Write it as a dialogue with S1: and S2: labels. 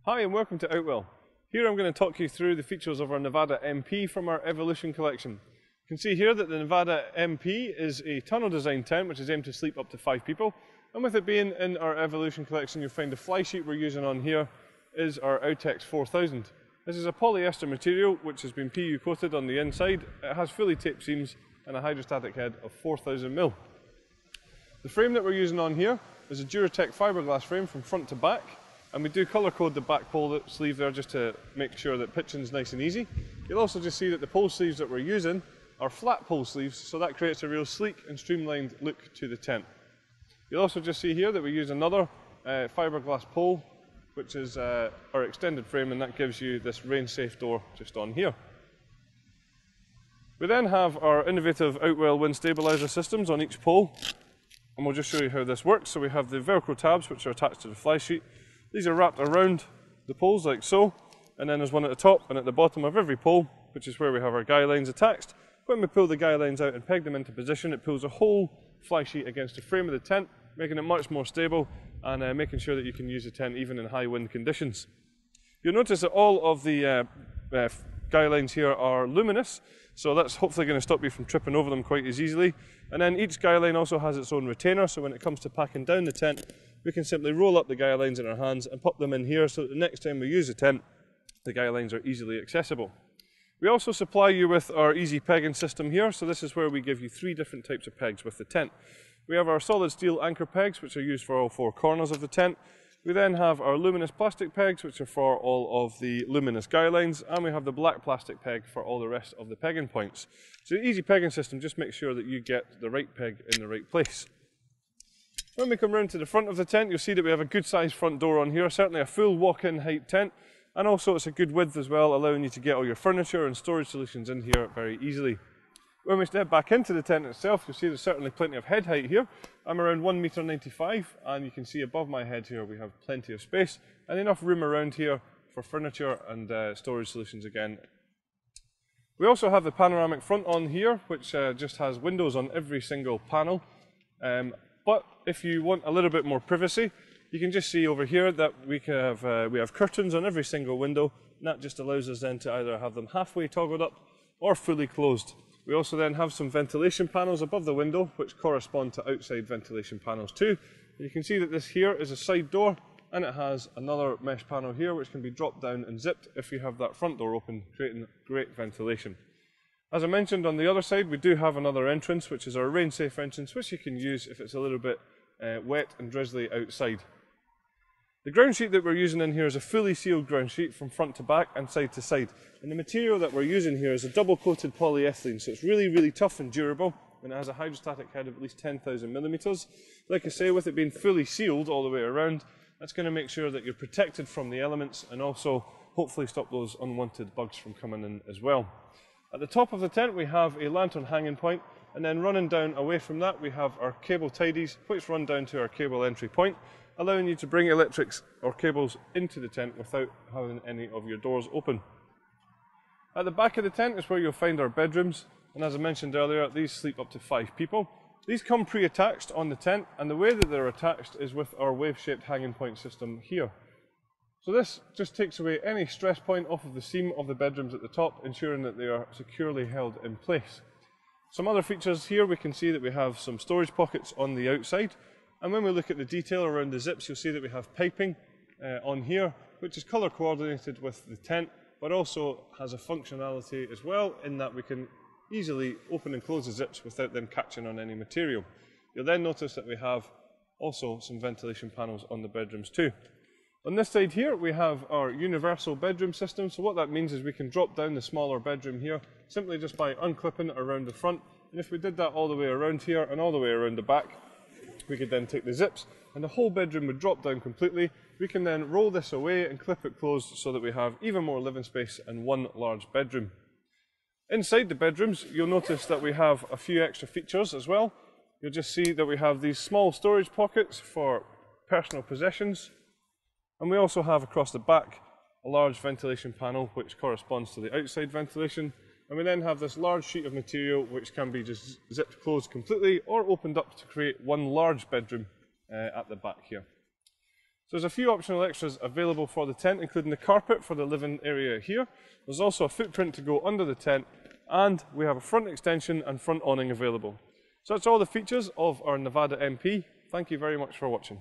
S1: Hi and welcome to Outwell. Here I'm going to talk you through the features of our Nevada MP from our Evolution collection. You can see here that the Nevada MP is a tunnel design tent which is aimed to sleep up to 5 people. And with it being in our Evolution collection, you'll find the fly sheet we're using on here is our Outtex 4000. This is a polyester material which has been PU coated on the inside. It has fully taped seams and a hydrostatic head of 4000mm. The frame that we're using on here is a Duratec fiberglass frame from front to back. And we do colour code the back pole sleeve there just to make sure that pitching is nice and easy. You'll also just see that the pole sleeves that we're using are flat pole sleeves, so that creates a real sleek and streamlined look to the tent. You'll also just see here that we use another fiberglass pole, which is our extended frame, and that gives you this rain safe door just on here. We then have our innovative Outwell Wind Stabilizer Systems on each pole, and we'll just show you how this works. So we have the Velcro tabs which are attached to the fly sheet. These are wrapped around the poles like so, and then there's one at the top and at the bottom of every pole, which is where we have our guy lines attached. When we pull the guy lines out and peg them into position, it pulls a whole fly sheet against the frame of the tent, making it much more stable and making sure that you can use the tent even in high wind conditions. You'll notice that all of the guy lines here are luminous, so that's hopefully going to stop you from tripping over them quite as easily. And then each guy line also has its own retainer, so when it comes to packing down the tent, we can simply roll up the guy lines in our hands and pop them in here so that the next time we use the tent, the guy lines are easily accessible. We also supply you with our easy pegging system here, so this is where we give you 3 different types of pegs with the tent. We have our solid steel anchor pegs, which are used for all 4 corners of the tent. We then have our luminous plastic pegs, which are for all of the luminous guy lines, and we have the black plastic peg for all the rest of the pegging points. So the easy pegging system just makes sure that you get the right peg in the right place. When we come round to the front of the tent, you'll see that we have a good sized front door on here, certainly a full walk-in height tent, and also it's a good width as well, allowing you to get all your furniture and storage solutions in here very easily. When we step back into the tent itself, you'll see there's certainly plenty of head height here. I'm around 1.95 m, and you can see above my head here we have plenty of space and enough room around here for furniture and storage solutions again. We also have the panoramic front on here, which just has windows on every single panel. But if you want a little bit more privacy, you can just see over here that we have curtains on every single window, and that just allows us then to either have them halfway toggled up or fully closed. We also then have some ventilation panels above the window, which correspond to outside ventilation panels too. You can see that this here is a side door, and it has another mesh panel here which can be dropped down and zipped if you have that front door open, creating great ventilation. As I mentioned, on the other side we do have another entrance, which is our rain safe entrance, which you can use if it's a little bit wet and drizzly outside. The ground sheet that we're using in here is a fully sealed ground sheet from front to back and side to side. And the material that we're using here is a double coated polyethylene, so it's really tough and durable, and it has a hydrostatic head of at least 10,000mm. Like I say, with it being fully sealed all the way around, that's going to make sure that you're protected from the elements and also hopefully stop those unwanted bugs from coming in as well. At the top of the tent we have a lantern hanging point, and then running down away from that we have our cable tidies, which run down to our cable entry point, allowing you to bring electrics or cables into the tent without having any of your doors open. At the back of the tent is where you'll find our bedrooms, and as I mentioned earlier, these sleep up to 5 people. These come pre-attached on the tent, and the way that they're attached is with our wave-shaped hanging point system here. So this just takes away any stress point off of the seam of the bedrooms at the top, ensuring that they are securely held in place. Some other features here, we can see that we have some storage pockets on the outside, and when we look at the detail around the zips, you'll see that we have piping on here, which is colour coordinated with the tent, but also has a functionality as well in that we can easily open and close the zips without them catching on any material. You'll then notice that we have also some ventilation panels on the bedrooms too. On this side here we have our universal bedroom system, so what that means is we can drop down the smaller bedroom here simply just by unclipping it around the front, and if we did that all the way around here and all the way around the back, we could then take the zips and the whole bedroom would drop down completely. We can then roll this away and clip it closed so that we have even more living space and one large bedroom. Inside the bedrooms you'll notice that we have a few extra features as well. You'll just see that we have these small storage pockets for personal possessions, and we also have across the back a large ventilation panel which corresponds to the outside ventilation, and we then have this large sheet of material which can be just zipped closed completely or opened up to create one large bedroom at the back here. So there's a few optional extras available for the tent, including the carpet for the living area here. There's also a footprint to go under the tent, and we have a front extension and front awning available. So that's all the features of our Nevada MP. Thank you very much for watching.